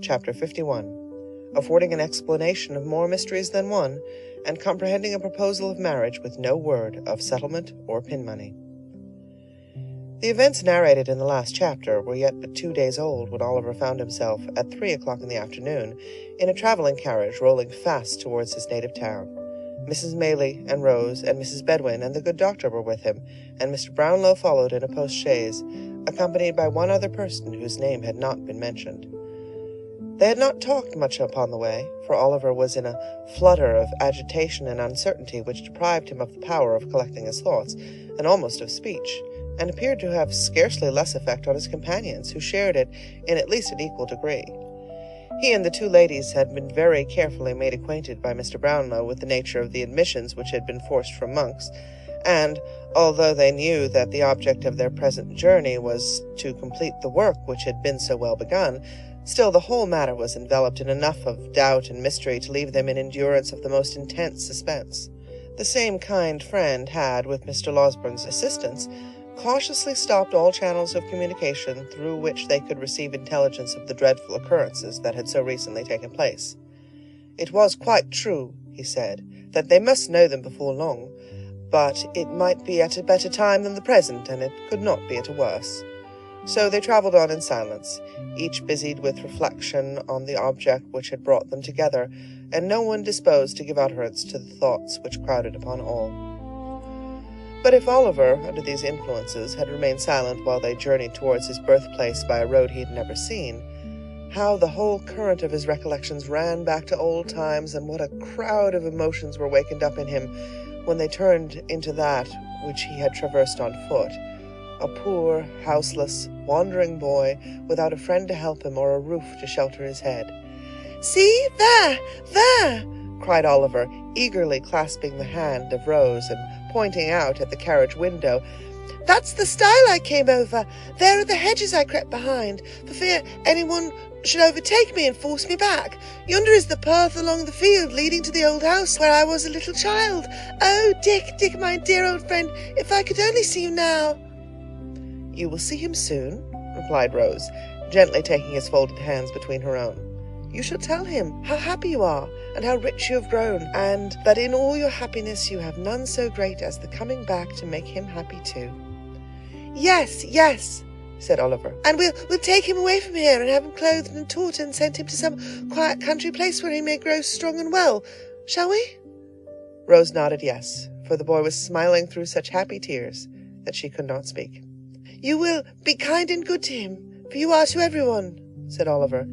Chapter 51, affording an explanation of more mysteries than one, and comprehending a proposal of marriage with no word of settlement or pin money. The events narrated in the last chapter were yet but 2 days old when Oliver found himself, at 3 o'clock in the afternoon, in a travelling carriage rolling fast towards his native town. Mrs. Maylie and Rose and Mrs. Bedwin and the good doctor were with him, and Mr. Brownlow followed in a post-chaise, accompanied by one other person whose name had not been mentioned. They had not talked much upon the way, for Oliver was in a flutter of agitation and uncertainty which deprived him of the power of collecting his thoughts, and almost of speech, and appeared to have scarcely less effect on his companions, who shared it in at least an equal degree. He and the two ladies had been very carefully made acquainted by Mr. Brownlow with the nature of the admissions which had been forced from monks, and, although they knew that the object of their present journey was to complete the work which had been so well begun, still the whole matter was enveloped in enough of doubt and mystery to leave them in endurance of the most intense suspense. The same kind friend had, with Mr. Losburn's assistance, cautiously stopped all channels of communication through which they could receive intelligence of the dreadful occurrences that had so recently taken place. It was quite true, he said, that they must know them before long, but it might be at a better time than the present, and it could not be at a worse. So they travelled on in silence, each busied with reflection on the object which had brought them together, and no one disposed to give utterance to the thoughts which crowded upon all. But if Oliver, under these influences, had remained silent while they journeyed towards his birthplace by a road he had never seen, how the whole current of his recollections ran back to old times, and what a crowd of emotions were wakened up in him when they turned into that which he had traversed on foot, a poor, houseless, wandering boy, without a friend to help him or a roof to shelter his head. "See, there!" cried Oliver, eagerly clasping the hand of Rose and pointing out at the carriage window. "That's the stile I came over. There are the hedges I crept behind, for fear anyone should overtake me and force me back. Yonder is the path along the field leading to the old house where I was a little child. Oh, Dick, my dear old friend, if I could only see you now." "You will see him soon," replied Rose, gently taking his folded hands between her own. "You shall tell him how happy you are, and how rich you have grown, and that in all your happiness you have none so great as the coming back to make him happy too." Yes, said Oliver, "and we'll take him away from here, and have him clothed and taught, and send him to some quiet country place where he may grow strong and well. Shall we?" Rose nodded yes, for the boy was smiling through such happy tears that she could not speak. "You will be kind and good to him, for you are to everyone," said Oliver.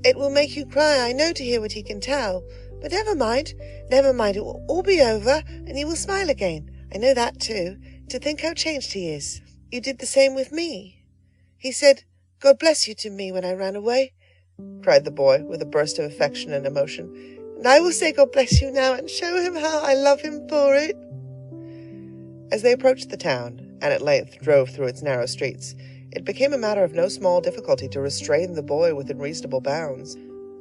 "It will make you cry, I know, to hear what he can tell. But never mind, it will all be over, and you will smile again. I know that too, to think how changed he is. You did the same with me. He said, 'God bless you,' to me when I ran away," cried the boy, with a burst of affection and emotion. "And I will say God bless you now, and show him how I love him for it." As they approached the town, and at length drove through its narrow streets, it became a matter of no small difficulty to restrain the boy within reasonable bounds.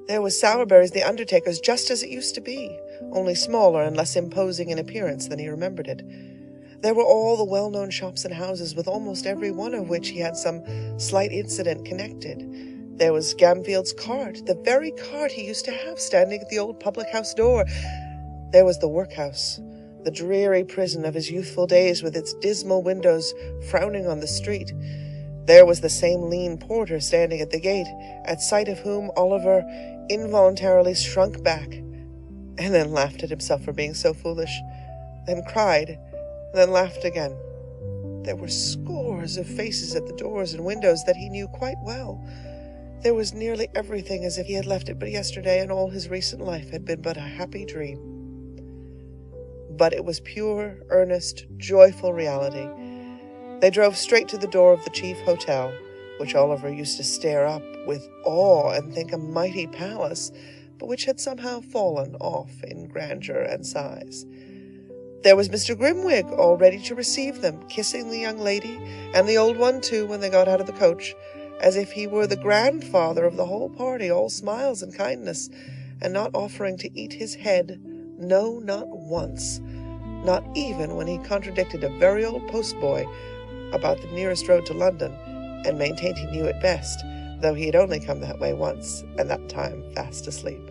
There was Sowerberry's the undertaker's just as it used to be, only smaller and less imposing in appearance than he remembered it. There were all the well-known shops and houses, with almost every one of which he had some slight incident connected. There was Gamfield's cart, the very cart he used to have standing at the old public-house door. There was the workhouse, the dreary prison of his youthful days, with its dismal windows frowning on the street. There was the same lean porter standing at the gate, at sight of whom Oliver involuntarily shrunk back, and then laughed at himself for being so foolish, then cried, and then laughed again. There were scores of faces at the doors and windows that he knew quite well. There was nearly everything as if he had left it but yesterday, and all his recent life had been but a happy dream. But it was pure, earnest, joyful reality. They drove straight to the door of the chief hotel, which Oliver used to stare up with awe and think a mighty palace, but which had somehow fallen off in grandeur and size. There was Mr. Grimwig all ready to receive them, kissing the young lady, and the old one too, when they got out of the coach, as if he were the grandfather of the whole party, all smiles and kindness, and not offering to eat his head, no, not once, not even when he contradicted a very old postboy about the nearest road to London, and maintained he knew it best, though he had only come that way once, and that time fast asleep.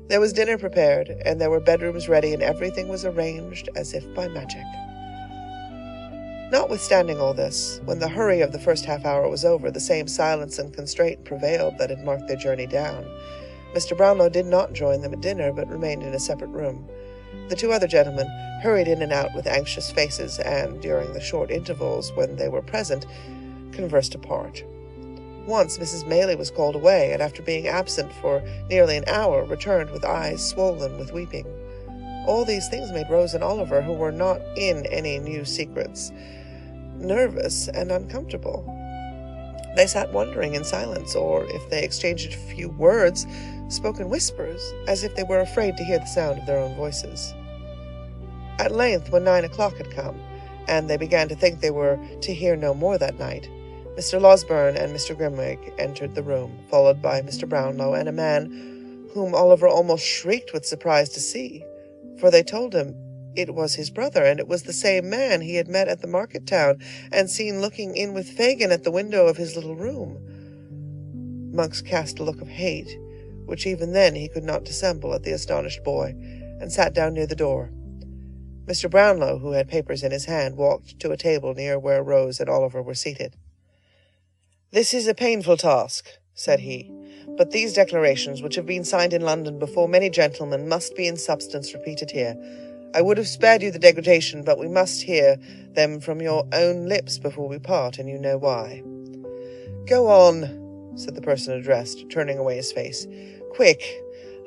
There was dinner prepared, and there were bedrooms ready, and everything was arranged as if by magic. Notwithstanding all this, when the hurry of the first half-hour was over, the same silence and constraint prevailed that had marked their journey down. Mr. Brownlow did not join them at dinner, but remained in a separate room. The two other gentlemen hurried in and out with anxious faces, and, during the short intervals when they were present, conversed apart. Once Mrs. Maylie was called away, and after being absent for nearly an hour, returned with eyes swollen with weeping. All these things made Rose and Oliver, who were not in any new secrets, nervous and uncomfortable. They sat wondering in silence, or, if they exchanged a few words, spoke in whispers, as if they were afraid to hear the sound of their own voices. At length, when 9 o'clock had come, and they began to think they were to hear no more that night, Mr. Losberne and Mr. Grimwig entered the room, followed by Mr. Brownlow and a man whom Oliver almost shrieked with surprise to see, for they told him it was his brother, and it was the same man he had met at the market town and seen looking in with Fagin at the window of his little room. Monks cast a look of hate, which even then he could not dissemble, at the astonished boy, and sat down near the door. Mr. Brownlow, who had papers in his hand, walked to a table near where Rose and Oliver were seated. "This is a painful task," said he, "but these declarations, which have been signed in London before many gentlemen, must be in substance repeated here. I would have spared you the degradation, but we must hear them from your own lips before we part, and you know why." "Go on," said the person addressed, turning away his face. "Quick,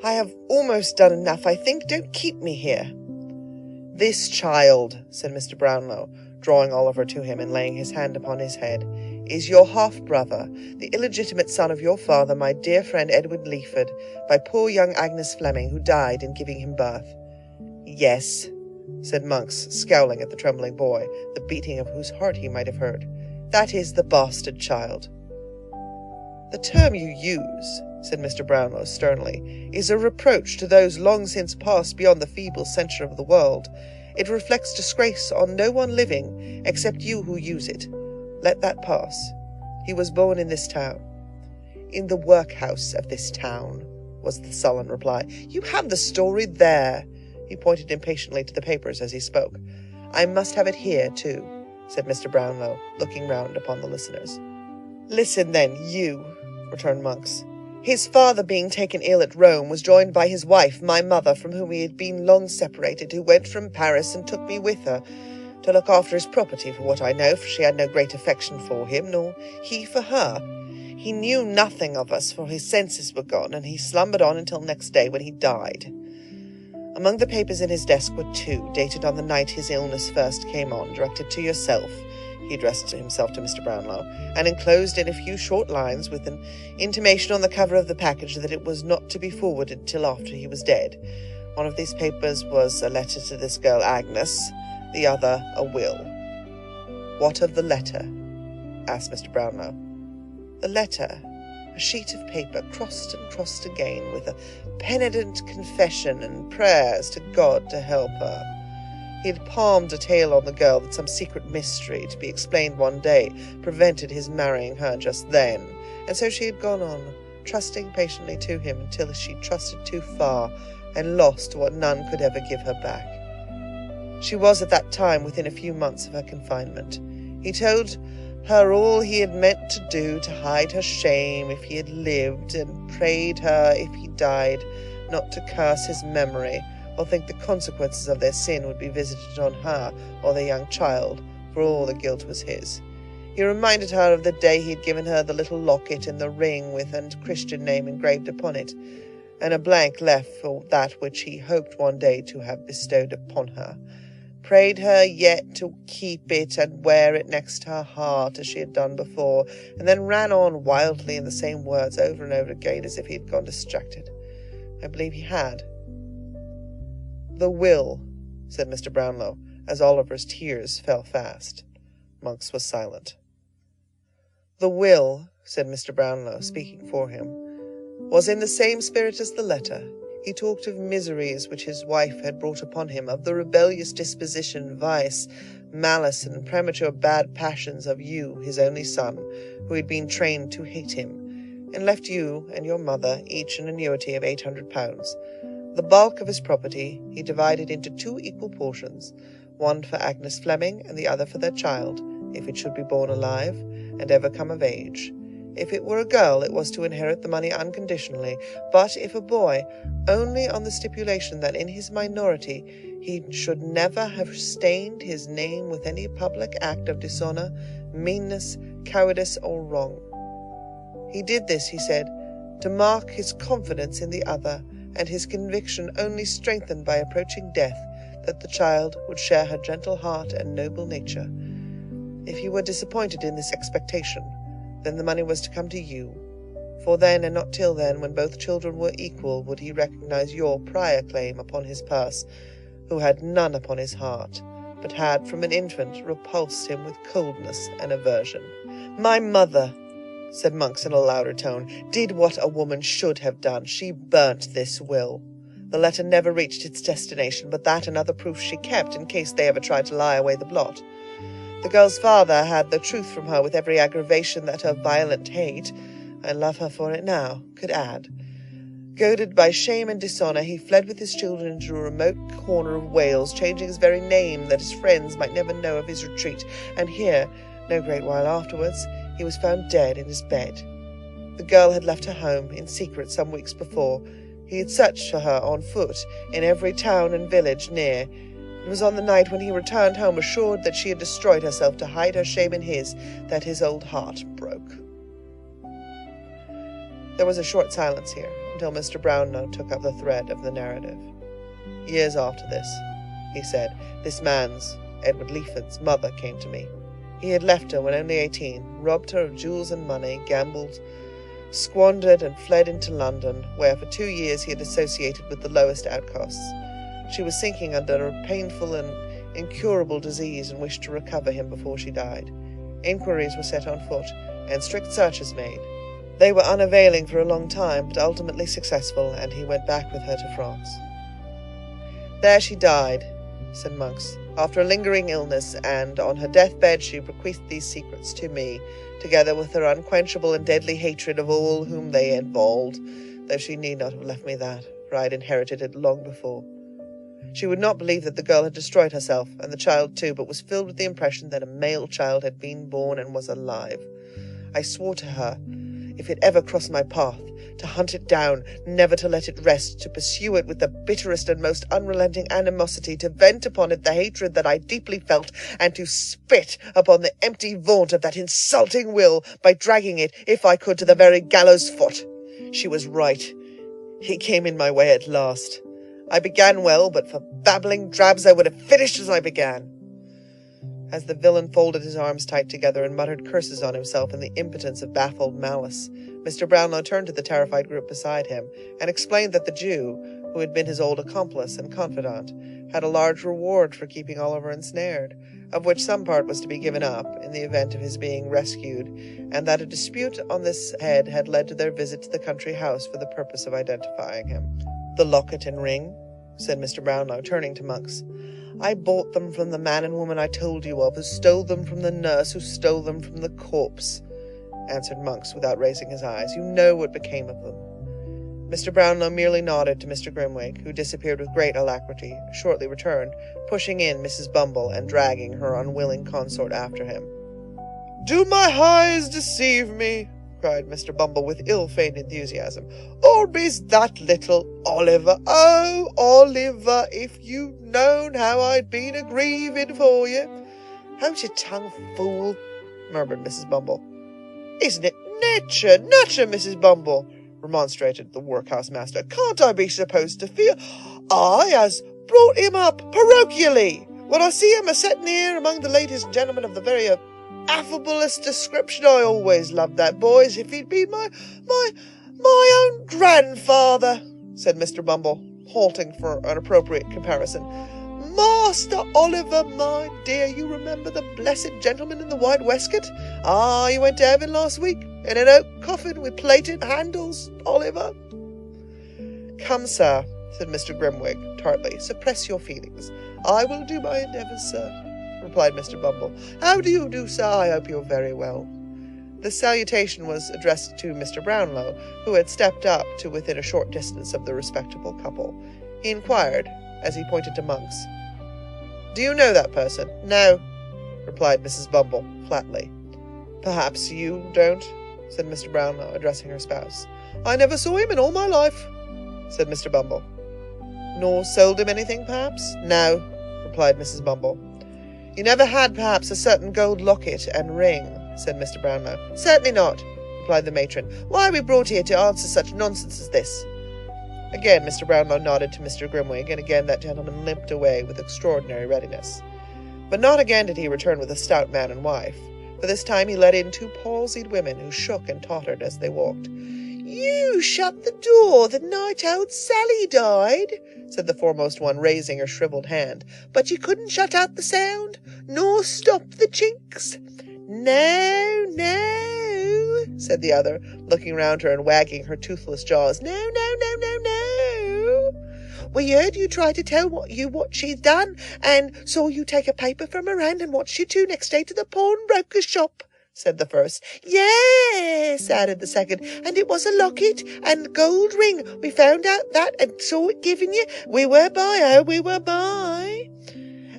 I have almost done enough, I think. Don't keep me here." "This child," said Mr. Brownlow, drawing Oliver to him and laying his hand upon his head, "is your half-brother, the illegitimate son of your father, my dear friend Edward Leaford, by poor young Agnes Fleming, who died in giving him birth." "Yes," said Monks, scowling at the trembling boy, the beating of whose heart he might have heard. "That is the bastard child." "The term you use," said Mr. Brownlow sternly, "is a reproach to those long since passed beyond the feeble censure of the world. It reflects disgrace on no one living, except you who use it. Let that pass. He was born in this town." "In the workhouse of this town," was the sullen reply. "You have the story there." He pointed impatiently to the papers as he spoke. "I must have it here, too," said Mr. Brownlow, looking round upon the listeners. "Listen, then, you," returned Monks. "His father, being taken ill at Rome, was joined by his wife, my mother, from whom he had been long separated, who went from Paris and took me with her, to look after his property, for what I know, for she had no great affection for him, nor he for her. He knew nothing of us, for his senses were gone, and he slumbered on until next day, when he died. Among the papers in his desk were two, dated on the night his illness first came on, directed to yourself," he addressed himself to Mr. Brownlow, "and enclosed in a few short lines, with an intimation on the cover of the package that it was not to be forwarded till after he was dead. One of these papers was a letter to this girl Agnes, the other a will." "What of the letter?" asked Mr. Brownlow. "The letter, a sheet of paper, crossed and crossed again, with a penitent confession and prayers to God to help her. He had palmed a tale on the girl that some secret mystery, to be explained one day, prevented his marrying her just then, and so she had gone on, trusting patiently to him, until she trusted too far, and lost what none could ever give her back. She was at that time within a few months of her confinement. He told her all he had meant to do to hide her shame if he had lived, and prayed her, if he died, not to curse his memory, or think the consequences of their sin would be visited on her or the young child, for all the guilt was his. He reminded her of the day he had given her the little locket and the ring with a Christian name engraved upon it, and a blank left for that which he hoped one day to have bestowed upon her. Prayed her yet to keep it and wear it next her heart, as she had done before, and then ran on wildly in the same words over and over again, as if he had gone distracted. I believe he had. "The will," said Mr. Brownlow, as Oliver's tears fell fast. Monks was silent. "The will," said Mr. Brownlow, speaking for him, "was in the same spirit as the letter. He talked of miseries which his wife had brought upon him, of the rebellious disposition, vice, malice, and premature bad passions of you, his only son, who had been trained to hate him, and left you and your mother each an annuity of £800. The bulk of his property he divided into 2 equal portions, one for Agnes Fleming and the other for their child, if it should be born alive and ever come of age. If it were a girl, it was to inherit the money unconditionally, but if a boy, only on the stipulation that in his minority he should never have stained his name with any public act of dishonour, meanness, cowardice, or wrong. He did this, he said, to mark his confidence in the other, and his conviction only strengthened by approaching death, that the child would share her gentle heart and noble nature. If he were disappointed in this expectation, then the money was to come to you, for then, and not till then, when both children were equal, would he recognize your prior claim upon his purse, who had none upon his heart, but had from an infant repulsed him with coldness and aversion. My mother, said Monks in a louder tone, did what a woman should have done. She burnt this will. The letter never reached its destination, but that and other proofs she kept, in case they ever tried to lie away the blot. The girl's father had the truth from her with every aggravation that her violent hate, I love her for it now, could add. Goaded by shame and dishonour, he fled with his children into a remote corner of Wales, changing his very name that his friends might never know of his retreat, and here, no great while afterwards, he was found dead in his bed. The girl had left her home in secret some weeks before. He had searched for her on foot in every town and village near. It was on the night when he returned home, assured that she had destroyed herself to hide her shame in his, that his old heart broke. There was a short silence here, until Mr. Brownlow took up the thread of the narrative. Years after this, he said, this man's, Edward Leaford's, mother came to me. He had left her when only 18, robbed her of jewels and money, gambled, squandered, and fled into London, where for 2 years he had associated with the lowest outcasts. She was sinking under a painful and incurable disease and wished to recover him before she died. Inquiries were set on foot, and strict searches made. They were unavailing for a long time, but ultimately successful, and he went back with her to France. There she died, said Monks, after a lingering illness, and on her deathbed she bequeathed these secrets to me, together with her unquenchable and deadly hatred of all whom they involved, though she need not have left me that, for I had inherited it long before. She would not believe that the girl had destroyed herself, and the child too, but was filled with the impression that a male child had been born and was alive. I swore to her, if it ever crossed my path, to hunt it down, never to let it rest, to pursue it with the bitterest and most unrelenting animosity, to vent upon it the hatred that I deeply felt, and to spit upon the empty vaunt of that insulting will, by dragging it, if I could, to the very gallows foot. She was right. He came in my way at last. I began well, but for babbling drabs I would have finished as I began. As the villain folded his arms tight together and muttered curses on himself in the impotence of baffled malice, Mr. Brownlow turned to the terrified group beside him, and explained that the Jew, who had been his old accomplice and confidant, had a large reward for keeping Oliver ensnared, of which some part was to be given up in the event of his being rescued, and that a dispute on this head had led to their visit to the country house for the purpose of identifying him. The locket and ring, said Mr. Brownlow, turning to Monks. I bought them from the man and woman I told you of, who stole them from the nurse who stole them from the corpse, answered Monks without raising his eyes. You know what became of them. Mr. Brownlow merely nodded to Mr. Grimwig, who disappeared with great alacrity, shortly returned, pushing in Mrs. Bumble and dragging her unwilling consort after him. Do my eyes deceive me? Cried Mr. Bumble with ill-feigned enthusiasm. Or is that little Oliver? Oh, Oliver, if you'd known how I'd been a-grieving for you. Hold your tongue, fool, murmured Mrs. Bumble. Isn't it nature, Mrs. Bumble, remonstrated the workhouse master. Can't I be supposed to feel I has brought him up parochially, when I see him a-setting here among the ladies and gentlemen of the very affablest description? I always loved that boy as if he'd been my own grandfather, said Mr. Bumble, halting for an appropriate comparison. Master Oliver, my dear, you remember the blessed gentleman in the white waistcoat? Ah, he went to heaven last week, in an oak coffin with plated handles, Oliver. Come, sir, said Mr. Grimwig, tartly. "Suppress your feelings." "I will do my endeavours, sir," replied Mr. Bumble. "How do you do, sir? I hope you're very well." This salutation was addressed to Mr. Brownlow, who had stepped up to within a short distance of the respectable couple. He inquired, as he pointed to Monks, "Do you know that person?" "No," replied Mrs. Bumble, flatly. "Perhaps you don't," said Mr. Brownlow, addressing her spouse. "I never saw him in all my life," said Mr. Bumble. "Nor sold him anything, perhaps?" "No," replied Mrs. Bumble. "You never had, perhaps, a certain gold locket and ring?" said Mr. Brownlow. "Certainly not," replied the matron. "Why are we brought here to answer such nonsense as this?" Again Mr. Brownlow nodded to Mr. Grimwig, and again that gentleman limped away with extraordinary readiness. But not again did he return with a stout man and wife, for this time he led in two palsied women who shook and tottered as they walked. "You shut the door the night old Sally died," said the foremost one, raising her shrivelled hand. "But you couldn't shut out the sound, nor stop the chinks." "No, no," said the other, looking round her and wagging her toothless jaws. "No, no, no, no, no. We heard you try to tell what she'd done, and saw you take a paper from her hand and watched you two next day to the pawnbroker's shop," said the first. "Yes," added the second, "and it was a locket and gold ring. We found out that and saw it given you. We were by her, we were by."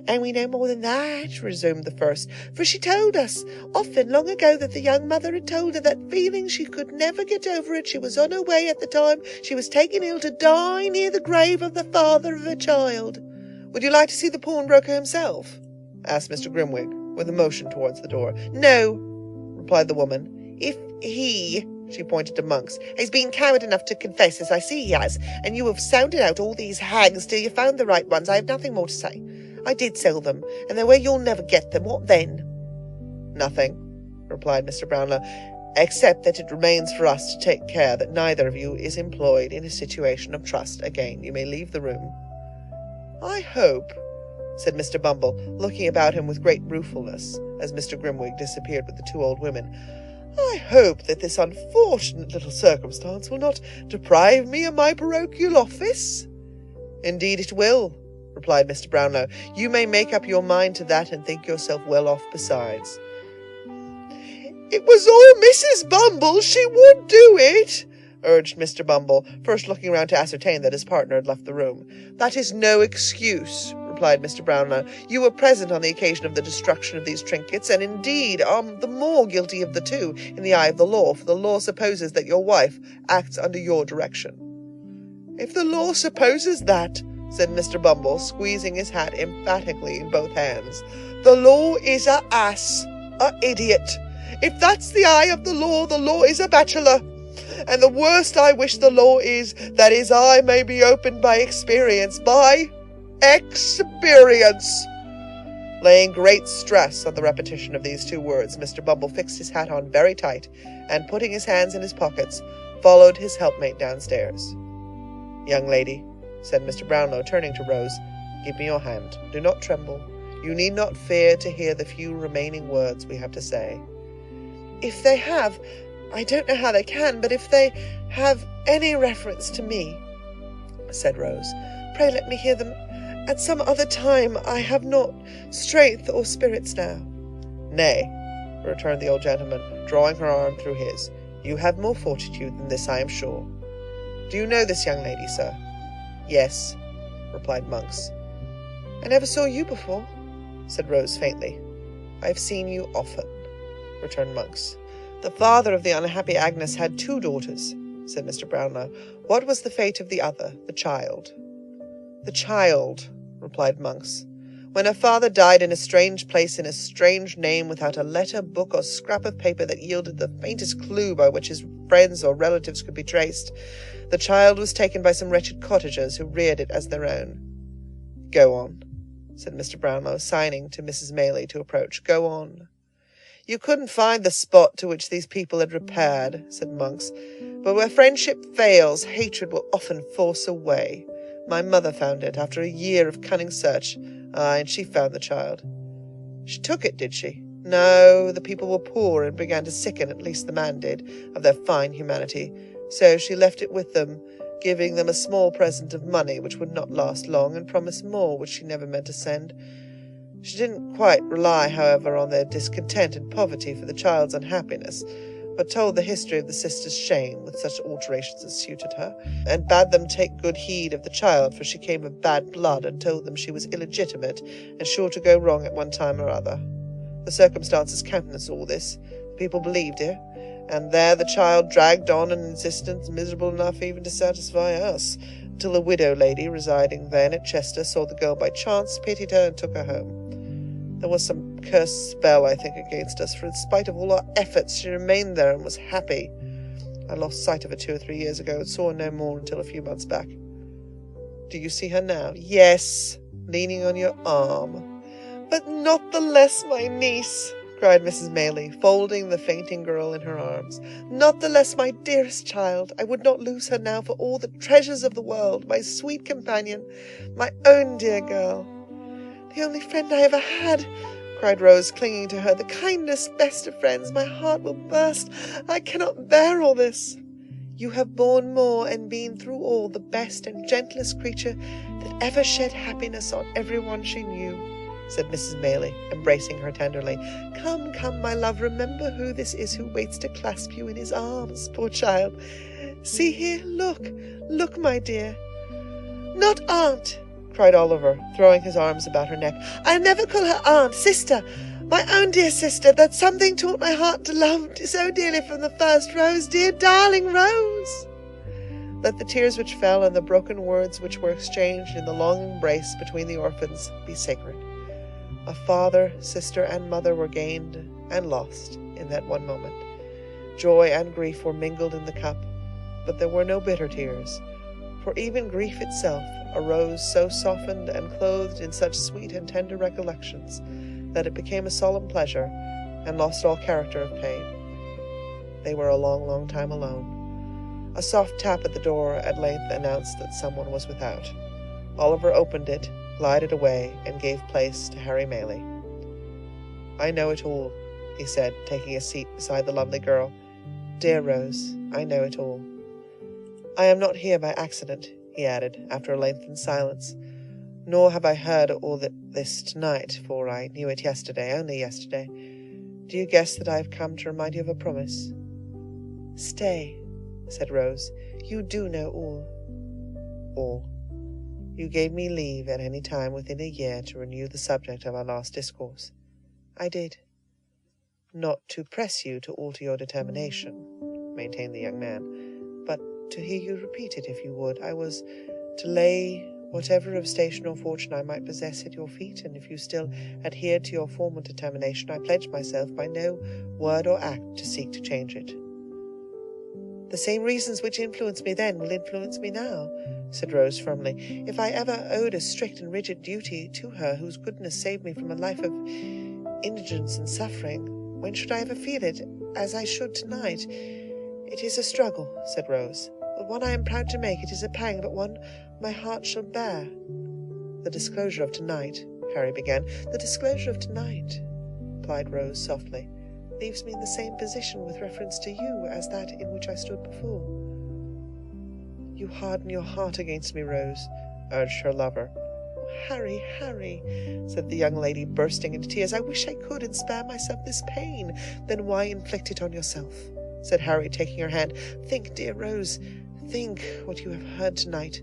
"And we know more than that," resumed the first, "for she told us often long ago that the young mother had told her that feeling she could never get over it. She was on her way at the time she was taken ill to die near the grave of the father of her child." "Would you like to see the pawnbroker himself?" asked Mr. Grimwig, with a motion towards the door. "No," replied the woman. "If he," she pointed to Monks, "has been coward enough to confess, as I see he has, and you have sounded out all these hags till you found the right ones, I have nothing more to say. I did sell them, and they're where you'll never get them. What then?" "Nothing," replied Mr. Brownlow, "except that it remains for us to take care that neither of you is employed in a situation of trust again. You may leave the room." "I hope," said Mr. Bumble, looking about him with great ruefulness, as Mr. Grimwig disappeared with the two old women, "I hope that this unfortunate little circumstance will not deprive me of my parochial office." "Indeed it will," replied Mr. Brownlow. "You may make up your mind to that and think yourself well off besides." "It was all Mrs. Bumble. She would do it," urged Mr. Bumble, first looking round to ascertain that his partner had left the room. "That is no excuse," replied Mr. Brownlow. "You were present on the occasion of the destruction of these trinkets, and indeed are the more guilty of the two in the eye of the law, for the law supposes that your wife acts under your direction." "If the law supposes that," said Mr. Bumble, squeezing his hat emphatically in both hands, "the law is a ass, a idiot. If that's the eye of the law is a bachelor. And the worst I wish the law is, that his eye may be opened by experience, Laying great stress on the repetition of these two words, Mr. Bumble fixed his hat on very tight, and, putting his hands in his pockets, followed his helpmate downstairs. "Young lady," said Mr. Brownlow, turning to Rose, "give me your hand. Do not tremble. You need not fear to hear the few remaining words we have to say." "If they have, I don't know how they can, but if they have any reference to me," said Rose, "pray let me hear them at some other time. I have not strength or spirits now." "Nay," returned the old gentleman, drawing her arm through his, "you have more fortitude than this, I am sure. Do you know this young lady, sir?" "Yes," replied Monks. "I never saw you before," said Rose faintly. "I have seen you often," returned Monks. "The father of the unhappy Agnes had 2 daughters," said Mr. Brownlow. "What was the fate of the other, the child?" "The child," replied Monks. "When her father died in a strange place, in a strange name, without a letter, book, or scrap of paper that yielded the faintest clue by which his friends or relatives could be traced, the child was taken by some wretched cottagers who reared it as their own." "Go on," said Mr. Brownlow, signing to Mrs. Maylie to approach. "Go on." "You couldn't find the spot to which these people had repaired," said Monks, "but where friendship fails, hatred will often force a way. My mother found it, after a year of cunning search. Aye, and she found the child." "She took it, did she?" "No, the people were poor, and began to sicken, at least the man did, of their fine humanity. So she left it with them, giving them a small present of money which would not last long, and promised more which she never meant to send. She didn't quite rely, however, on their discontent and poverty for the child's unhappiness, but told the history of the sister's shame, with such alterations as suited her, and bade them take good heed of the child, for she came of bad blood, and told them she was illegitimate, and sure to go wrong at one time or other. The circumstances countenanced all this. People believed her, and there the child dragged on an existence miserable enough even to satisfy us, till a widow lady, residing then at Chester, saw the girl by chance, pitied her, and took her home. There was some cursed spell, I think, against us, for in spite of all our efforts she remained there and was happy. I lost sight of her 2 or 3 years ago, and saw her no more until a few months back. Do you see her now? Yes, leaning on your arm. But not the less my niece, cried Mrs. Maylie, folding the fainting girl in her arms. Not the less my dearest child. I would not lose her now for all the treasures of the world, my sweet companion, my own dear girl. The only friend I ever had, cried Rose, clinging to her, the kindest, best of friends. My heart will burst. I cannot bear all this. You have borne more and been through all the best and gentlest creature that ever shed happiness on every one she knew, said Mrs. Maylie, embracing her tenderly. Come, come, my love, remember who this is who waits to clasp you in his arms, poor child. See here, look, my dear. Not aunt, cried Oliver, throwing his arms about her neck. I never call her aunt, sister, my own dear sister, that something taught my heart to love so dearly from the first. Rose, dear darling Rose. Let the tears which fell and the broken words which were exchanged in the long embrace between the orphans be sacred. A father, sister, and mother were gained and lost in that one moment. Joy and grief were mingled in the cup, but there were no bitter tears, for even grief itself arose so softened and clothed in such sweet and tender recollections that it became a solemn pleasure and lost all character of pain. They were a long, long time alone. A soft tap at the door at length announced that someone was without. Oliver opened it, glided away, and gave place to Harry Maylie. I know it all, he said, taking a seat beside the lovely girl. Dear Rose, I know it all. I am not here by accident, he added, after a lengthened silence, nor have I heard all this tonight, for I knew it yesterday, only yesterday. Do you guess that I have come to remind you of a promise? Stay, said Rose. You do know all. All. You gave me leave at any time within a year to renew the subject of our last discourse. I did. Not to press you to alter your determination, maintained the young man, but to hear you repeat it, if you would. I was to lay whatever of station or fortune I might possess at your feet, and if you still adhered to your former determination, I pledged myself by no word or act to seek to change it. The same reasons which influenced me then will influence me now, said Rose firmly. If I ever owed a strict and rigid duty to her whose goodness saved me from a life of indigence and suffering, when should I ever feel it as I should tonight? It is a struggle, said Rose, but one I am proud to make. It is a pang, but one my heart shall bear. The disclosure of tonight, Harry began. The disclosure of tonight, replied Rose softly, leaves me in the same position with reference to you as that in which I stood before. You harden your heart against me, Rose, urged her lover. Harry, Harry, said the young lady, bursting into tears, I wish I could and spare myself this pain. Then why inflict it on yourself? Said Harry, taking her hand. Think, dear Rose, think what you have heard tonight.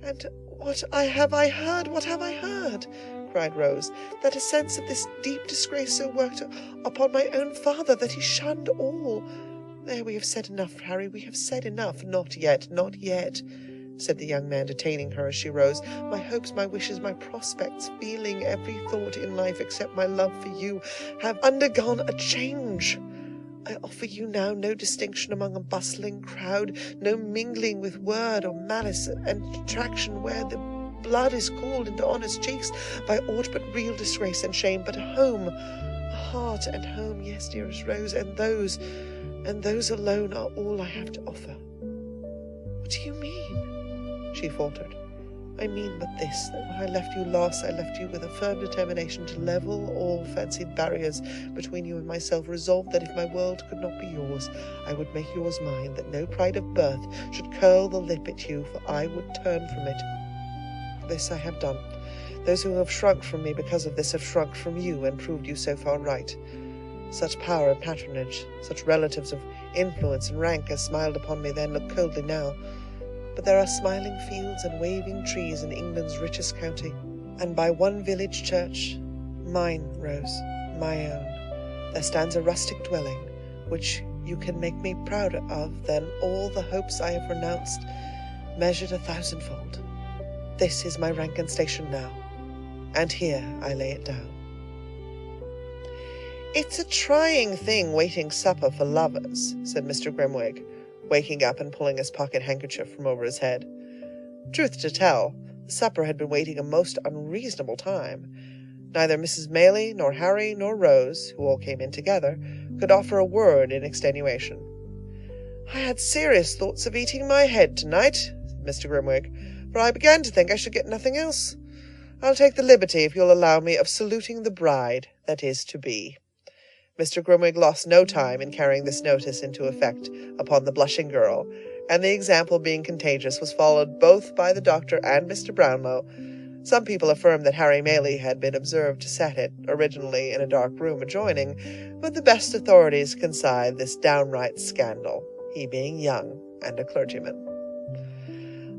And what have I heard? What have I heard? Cried Rose. That a sense of this deep disgrace so worked upon my own father that he shunned all. There, we have said enough, Harry, we have said enough. Not yet, not yet, said the young man, detaining her as she rose. My hopes, my wishes, my prospects, feeling every thought in life except my love for you, have undergone a change. I offer you now no distinction among a bustling crowd, no mingling with word or malice and detraction where the blood is cooled into honest cheeks by aught but real disgrace and shame, but a home, a heart and home, yes, dearest Rose, and those alone are all I have to offer. What do you mean? She faltered. I mean but this, that when I left you last, I left you with a firm determination to level all fancied barriers between you and myself, resolved that if my world could not be yours, I would make yours mine, that no pride of birth should curl the lip at you, for I would turn from it. This I have done. Those who have shrunk from me because of this have shrunk from you, and proved you so far right. Such power and patronage, such relatives of influence and rank as smiled upon me then, look coldly now. But there are smiling fields and waving trees in England's richest county, and by one village church, mine, Rose, my own, there stands a rustic dwelling, which you can make me prouder of than all the hopes I have renounced, measured 1,000-fold. This is my rank and station now, and here I lay it down. It's a trying thing waiting supper for lovers, said Mr. Grimwig, waking up and pulling his pocket-handkerchief from over his head. Truth to tell, the supper had been waiting a most unreasonable time. Neither Mrs. Maylie, nor Harry, nor Rose, who all came in together, could offer a word in extenuation. I had serious thoughts of eating my head tonight, said Mr. Grimwig, for I began to think I should get nothing else. I'll take the liberty, if you'll allow me, of saluting the bride that is to be. Mr. Grimwig lost no time in carrying this notice into effect upon the blushing girl, and the example being contagious was followed both by the doctor and Mr. Brownlow. Some people affirmed that Harry Maylie had been observed to set it, originally in a dark room adjoining, but the best authorities concede this downright scandal, he being young and a clergyman.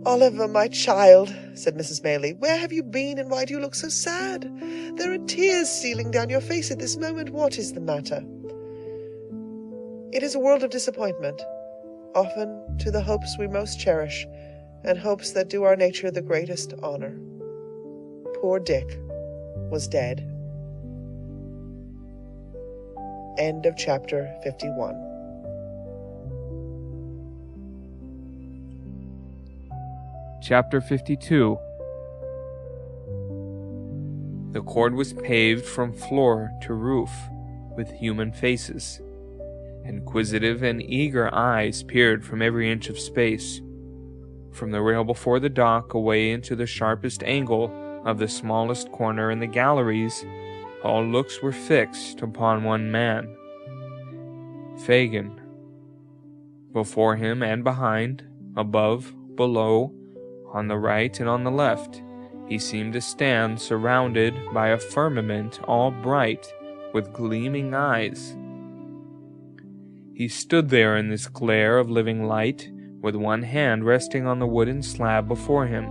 Oliver, my child, said Mrs. Maylie, where have you been, and why do you look so sad? There are tears stealing down your face at this moment. What is the matter? It is a world of disappointment, often to the hopes we most cherish, and hopes that do our nature the greatest honour. Poor Dick was dead. End of chapter 51. Chapter 52. The court was paved from floor to roof with human faces. Inquisitive and eager eyes peered from every inch of space. From the rail before the dock away into the sharpest angle of the smallest corner in the galleries, all looks were fixed upon one man, Fagin. Before him and behind, above, below, on the right and on the left, he seemed to stand surrounded by a firmament all bright with gleaming eyes. He stood there in this glare of living light, with one hand resting on the wooden slab before him,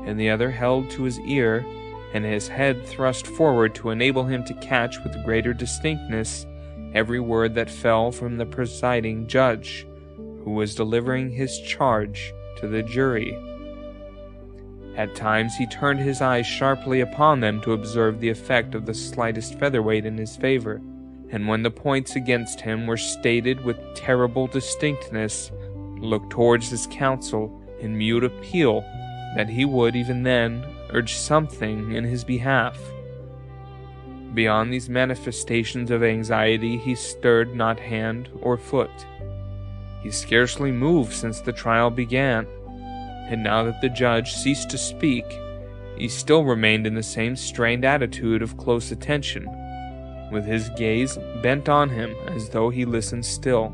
and the other held to his ear, and his head thrust forward to enable him to catch with greater distinctness every word that fell from the presiding judge, who was delivering his charge to the jury. At times he turned his eyes sharply upon them to observe the effect of the slightest featherweight in his favor, and when the points against him were stated with terrible distinctness, looked towards his counsel in mute appeal that he would even then urge something in his behalf. Beyond these manifestations of anxiety he stirred not hand or foot. He scarcely moved since the trial began, and now that the judge ceased to speak, he still remained in the same strained attitude of close attention, with his gaze bent on him as though he listened still.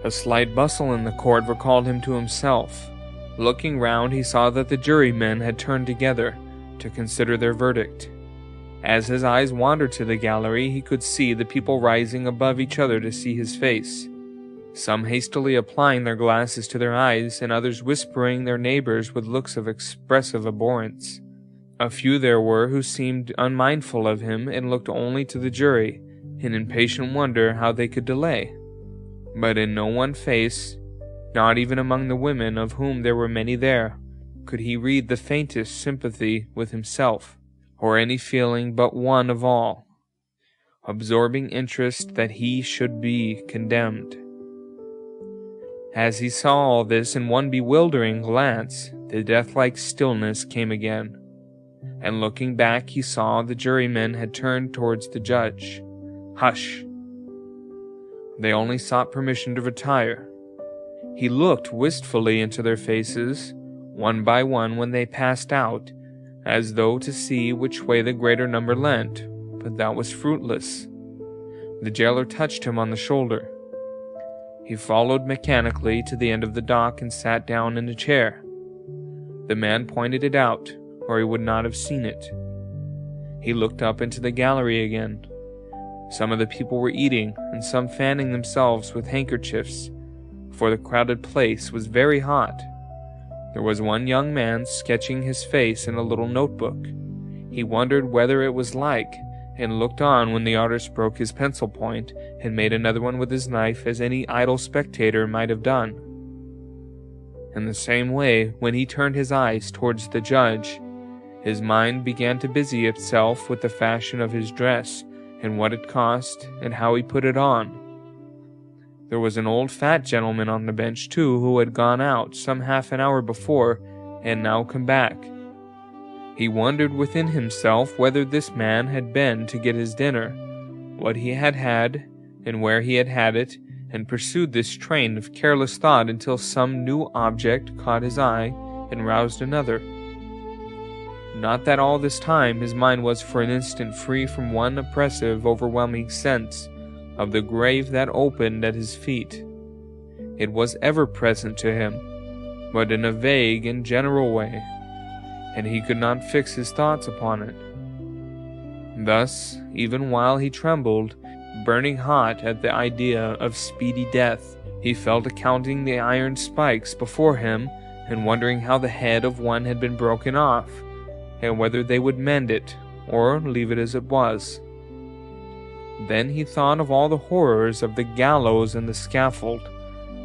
A slight bustle in the court recalled him to himself. Looking round, he saw that the jurymen had turned together to consider their verdict. As his eyes wandered to the gallery, he could see the people rising above each other to see his face, some hastily applying their glasses to their eyes, and others whispering their neighbors with looks of expressive abhorrence. A few there were who seemed unmindful of him and looked only to the jury, in impatient wonder how they could delay. But in no one face, not even among the women, of whom there were many there, could he read the faintest sympathy with himself, or any feeling but one of all, absorbing interest that he should be condemned. As he saw all this in one bewildering glance, the death-like stillness came again, and looking back he saw the jurymen had turned towards the judge. Hush! They only sought permission to retire. He looked wistfully into their faces, one by one when they passed out, as though to see which way the greater number leant, but that was fruitless. The jailer touched him on the shoulder. He followed mechanically to the end of the dock and sat down in a chair. The man pointed it out, or he would not have seen it. He looked up into the gallery again. Some of the people were eating, and some fanning themselves with handkerchiefs, for the crowded place was very hot. There was one young man sketching his face in a little notebook. He wondered whether it was like, and looked on when the artist broke his pencil point and made another one with his knife, as any idle spectator might have done. In the same way, when he turned his eyes towards the judge, his mind began to busy itself with the fashion of his dress, and what it cost, and how he put it on. There was an old fat gentleman on the bench, too, who had gone out some half an hour before, and now come back. He wondered within himself whether this man had been to get his dinner, what he had had, and where he had had it, and pursued this train of careless thought until some new object caught his eye and roused another. Not that all this time his mind was for an instant free from one oppressive, overwhelming sense of the grave that opened at his feet. It was ever present to him, but in a vague and general way, and he could not fix his thoughts upon it. Thus, even while he trembled, burning hot at the idea of speedy death, he fell to counting the iron spikes before him, and wondering how the head of one had been broken off, and whether they would mend it, or leave it as it was. Then he thought of all the horrors of the gallows and the scaffold,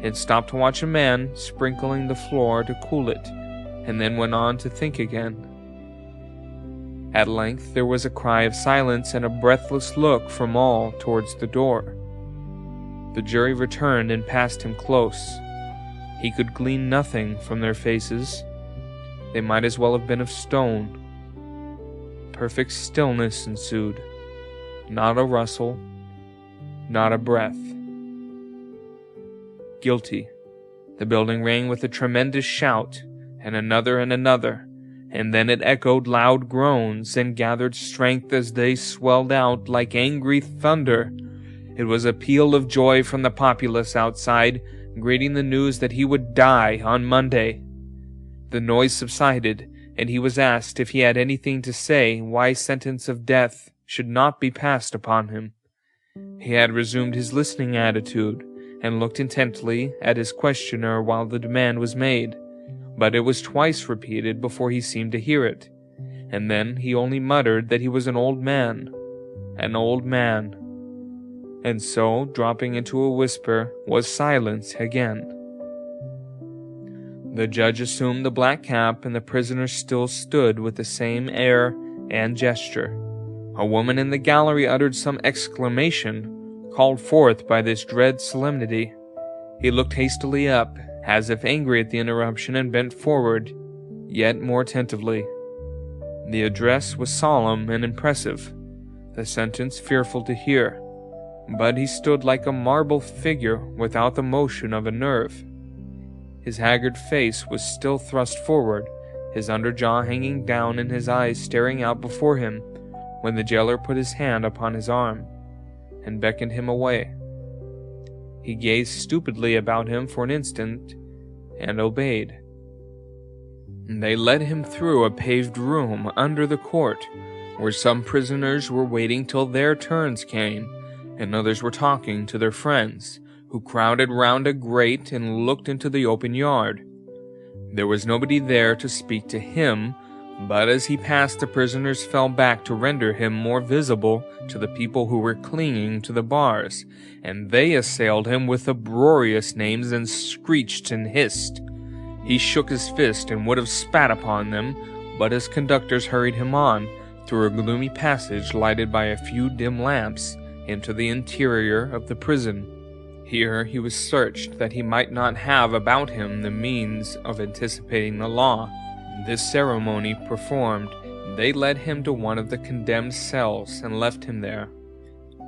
and stopped to watch a man sprinkling the floor to cool it, and then went on to think again. At length there was a cry of silence and a breathless look from all towards the door. The jury returned and passed him close. He could glean nothing from their faces. They might as well have been of stone. Perfect stillness ensued. Not a rustle, not a breath. Guilty. The building rang with a tremendous shout, and another, and then it echoed loud groans and gathered strength as they swelled out like angry thunder. It was a peal of joy from the populace outside, greeting the news that he would die on Monday. The noise subsided, and he was asked if he had anything to say why sentence of death should not be passed upon him. He had resumed his listening attitude, and looked intently at his questioner while the demand was made, but it was twice repeated before he seemed to hear it, and then he only muttered that he was an old man, and so, dropping into a whisper, was silent again. The judge assumed the black cap, and the prisoner still stood with the same air and gesture. A woman in the gallery uttered some exclamation, called forth by this dread solemnity. He looked hastily up, as if angry at the interruption, and bent forward, yet more attentively. The address was solemn and impressive, the sentence fearful to hear, but he stood like a marble figure without the motion of a nerve. His haggard face was still thrust forward, his underjaw hanging down and his eyes staring out before him, when the jailer put his hand upon his arm and beckoned him away. He gazed stupidly about him for an instant and obeyed. They led him through a paved room under the court, where some prisoners were waiting till their turns came, and others were talking to their friends, who crowded round a grate and looked into the open yard. There was nobody there to speak to him, but as he passed, the prisoners fell back to render him more visible to the people who were clinging to the bars, and they assailed him with uproarious names and screeched and hissed. He shook his fist and would have spat upon them, but his conductors hurried him on, through a gloomy passage lighted by a few dim lamps, into the interior of the prison. Here he was searched that he might not have about him the means of anticipating the law. This ceremony performed, they led him to one of the condemned cells and left him there,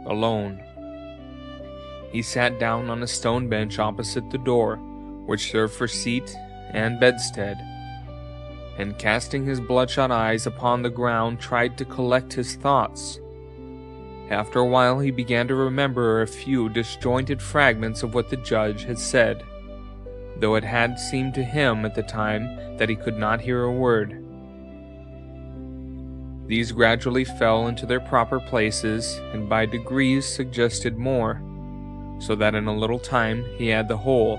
alone. He sat down on a stone bench opposite the door, which served for seat and bedstead. and casting his bloodshot eyes upon the ground, tried to collect his thoughts. After a while he began to remember a few disjointed fragments of what the judge had said, though it had seemed to him at the time that he could not hear a word. These gradually fell into their proper places, and by degrees suggested more, so that in a little time he had the whole,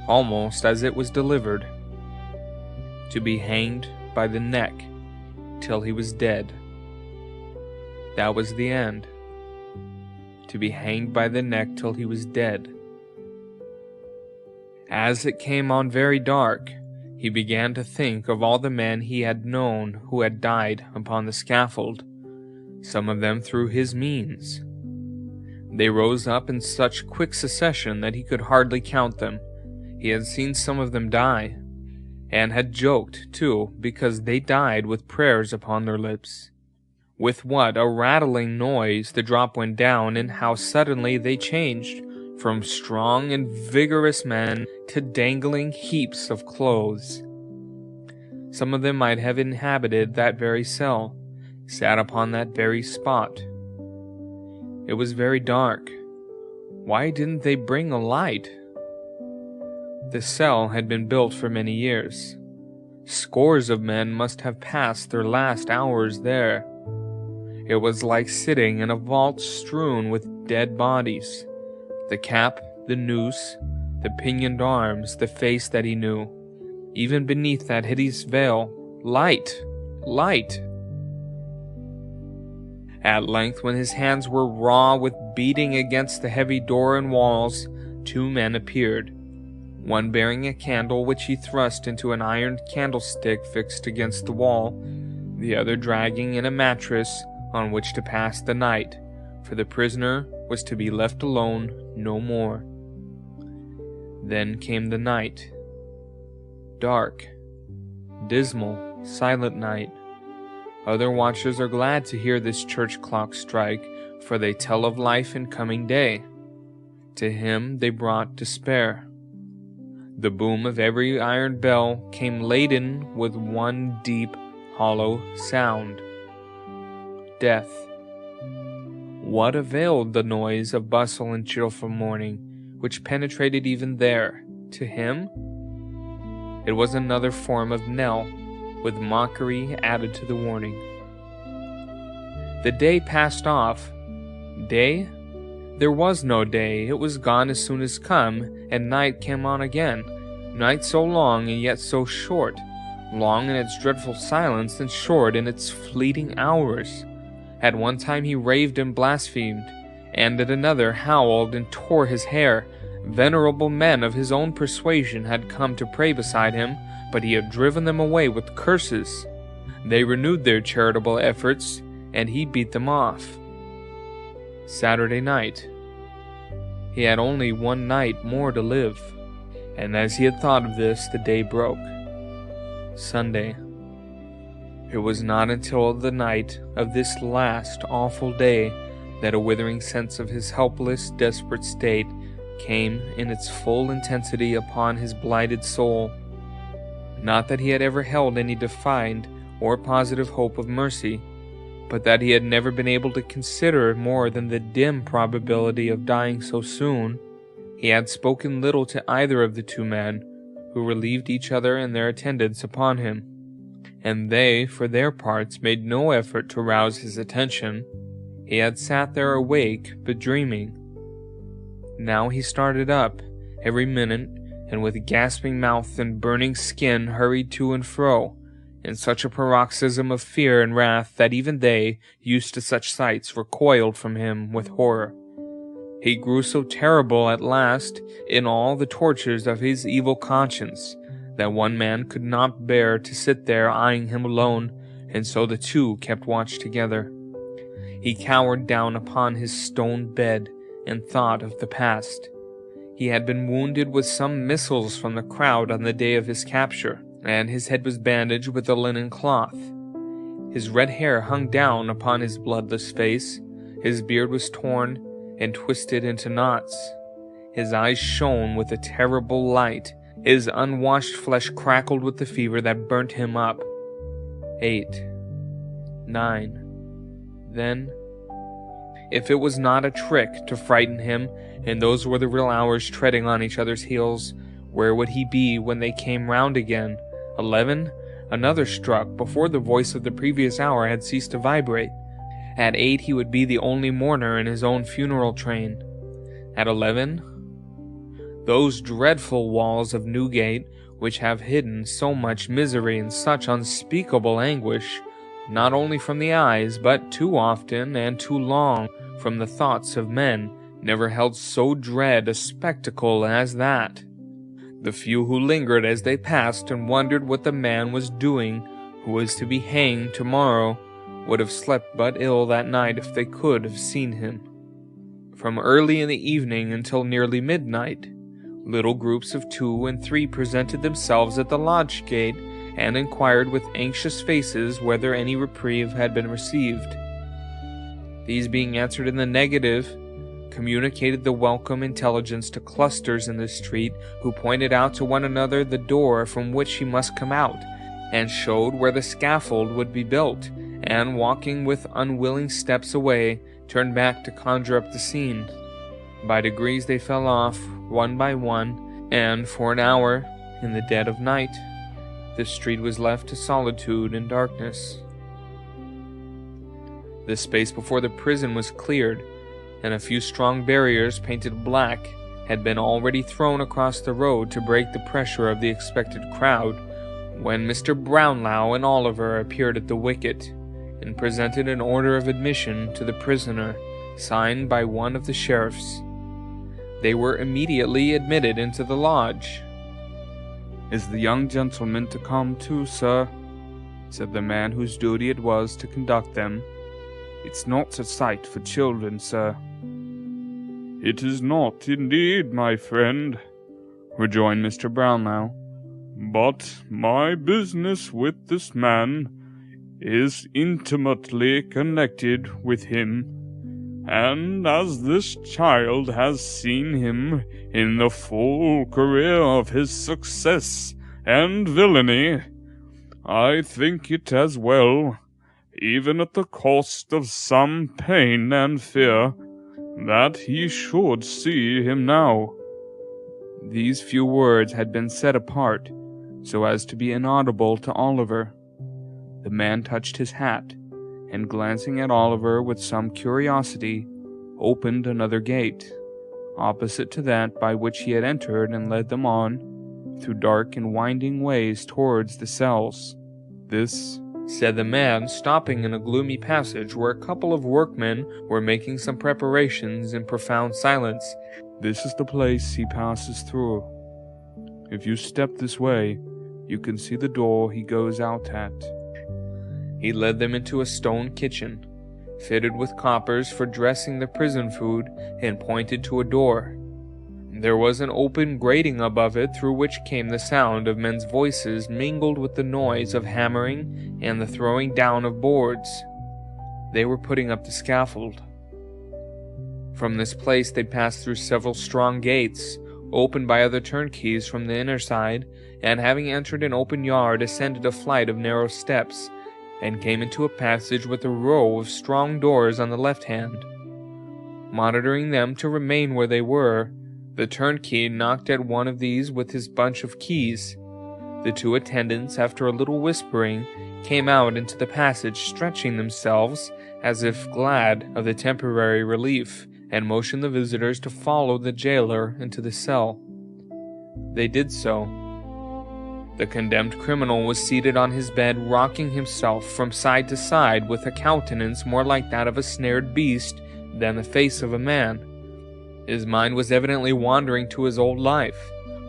almost as it was delivered. To be hanged by the neck till he was dead. That was the end. To be hanged by the neck till he was dead. As it came on very dark, he began to think of all the men he had known who had died upon the scaffold, some of them through his means. They rose up in such quick succession that he could hardly count them. He had seen some of them die, and had joked, too, because they died with prayers upon their lips. With what a rattling noise the drop went down, and how suddenly they changed from strong and vigorous men to dangling heaps of clothes. Some of them might have inhabited that very cell, sat upon that very spot. It was very dark. Why didn't they bring a light? The cell had been built for many years. Scores of men must have passed their last hours there. It was like sitting in a vault strewn with dead bodies. The cap, the noose, the pinioned arms, the face that he knew. Even beneath that hideous veil, light, light. At length, when his hands were raw with beating against the heavy door and walls, 2 men appeared, one bearing a candle which he thrust into an iron candlestick fixed against the wall, the other dragging in a mattress on which to pass the night, for the prisoner was to be left alone no more. Then came the night. Dark, dismal, silent night. Other watchers are glad to hear this church clock strike, for they tell of life and coming day. To him they brought despair. The boom of every iron bell came laden with one deep, hollow sound. Death. What availed the noise of bustle and cheerful morning, which penetrated even there? To him, it was another form of knell, with mockery added to the warning. The day passed off. Day? There was no day. It was gone as soon as come, and night came on again. Night so long and yet so short, long in its dreadful silence and short in its fleeting hours. At one time he raved and blasphemed, and at another howled and tore his hair. Venerable men of his own persuasion had come to pray beside him, but he had driven them away with curses. They renewed their charitable efforts, and he beat them off. Saturday night. He had only one night more to live, and as he had thought of this, the day broke. Sunday. It was not until the night of this last awful day that a withering sense of his helpless, desperate state came in its full intensity upon his blighted soul. Not that he had ever held any defined or positive hope of mercy, but that he had never been able to consider more than the dim probability of dying so soon. He had spoken little to either of the 2 men, who relieved each other in their attendance upon him, and they, for their parts, made no effort to rouse his attention. He had sat there awake, but dreaming. Now he started up, every minute, and with gasping mouth and burning skin hurried to and fro, in such a paroxysm of fear and wrath that even they, used to such sights, recoiled from him with horror. He grew so terrible at last in all the tortures of his evil conscience that one man could not bear to sit there eyeing him alone, and so the 2 kept watch together. He cowered down upon his stone bed and thought of the past. He had been wounded with some missiles from the crowd on the day of his capture, and his head was bandaged with a linen cloth. His red hair hung down upon his bloodless face, his beard was torn and twisted into knots. His eyes shone with a terrible light, his unwashed flesh crackled with the fever that burnt him up. 8, 9. Then, if it was not a trick to frighten him, and those were the real hours treading on each other's heels, where would he be when they came round again? 11. Another struck before the voice of the previous hour had ceased to vibrate. At 8 he would be the only mourner in his own funeral train. At 11, those dreadful walls of Newgate, which have hidden so much misery and such unspeakable anguish, not only from the eyes, but too often and too long from the thoughts of men, never held so dread a spectacle as that. The few who lingered as they passed and wondered what the man was doing who was to be hanged tomorrow would have slept but ill that night if they could have seen him. From early in the evening until nearly midnight, little groups of 2 and 3 presented themselves at the lodge gate and inquired with anxious faces whether any reprieve had been received. These being answered in the negative, communicated the welcome intelligence to clusters in the street, who pointed out to one another the door from which he must come out, and showed where the scaffold would be built, and walking with unwilling steps away, turned back to conjure up the scene. By degrees they fell off, one by one, and for an hour, in the dead of night, the street was left to solitude and darkness. The space before the prison was cleared, and a few strong barriers painted black had been already thrown across the road to break the pressure of the expected crowd, when Mr. Brownlow and Oliver appeared at the wicket, and presented an order of admission to the prisoner, signed by one of the sheriffs. They were immediately admitted into the lodge. "Is the young gentleman to come too, sir?" said the man whose duty it was to conduct them. "It's not a sight for children, sir." "It is not indeed, my friend," rejoined Mr. Brownlow. "But my business with this man is intimately connected with him, and as this child has seen him in the full career of his success and villainy, I think it as well, even at the cost of some pain and fear, that he should see him now." These few words had been said apart, so as to be inaudible to Oliver. The man touched his hat, and glancing at Oliver with some curiosity, opened another gate, opposite to that by which he had entered, and led them on, through dark and winding ways towards the cells. "This," said the man, stopping in a gloomy passage where a couple of workmen were making some preparations in profound silence, "this is the place he passes through. If you step this way, you can see the door he goes out at." He led them into a stone kitchen, fitted with coppers for dressing the prison food, and pointed to a door. There was an open grating above it, through which came the sound of men's voices mingled with the noise of hammering and the throwing down of boards. They were putting up the scaffold. From this place they passed through several strong gates, opened by other turnkeys from the inner side, and having entered an open yard, ascended a flight of narrow steps, and came into a passage with a row of strong doors on the left hand. Monitoring them to remain where they were, the turnkey knocked at one of these with his bunch of keys. The 2 attendants, after a little whispering, came out into the passage, stretching themselves as if glad of the temporary relief, and motioned the visitors to follow the jailer into the cell. They did so. The condemned criminal was seated on his bed, rocking himself from side to side with a countenance more like that of a snared beast than the face of a man. His mind was evidently wandering to his old life,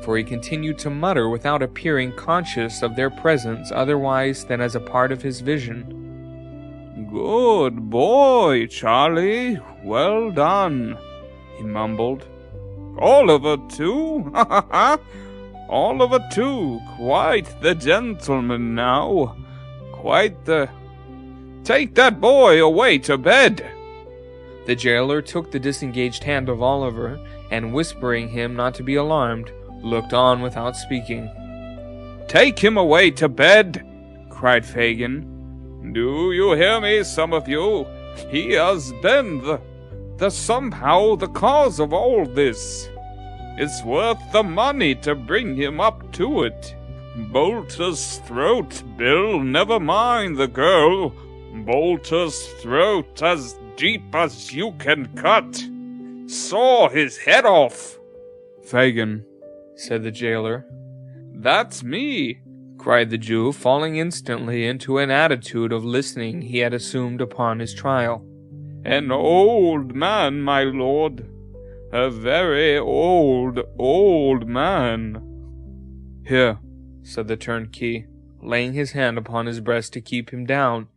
for he continued to mutter without appearing conscious of their presence otherwise than as a part of his vision. "Good boy, Charlie. Well done," he mumbled. "Oliver, too? Ha ha ha! Oliver, too. Quite the gentleman now. Quite the... Take that boy away to bed." The jailer took the disengaged hand of Oliver, and whispering him not to be alarmed, looked on without speaking. "Take him away to bed," cried Fagin. Do you hear me, some of you? He has been somehow the cause of all this. It's worth the money to bring him up to it. Bolt his throat, Bill, never mind the girl. Bolt his throat as deep as you can cut. Saw his head off. Fagin, said the jailer. That's me, cried the Jew, falling instantly into an attitude of listening he had assumed upon his trial. An old man, my lord. A very old man. Here, said the turnkey, laying his hand upon his breast to keep him down.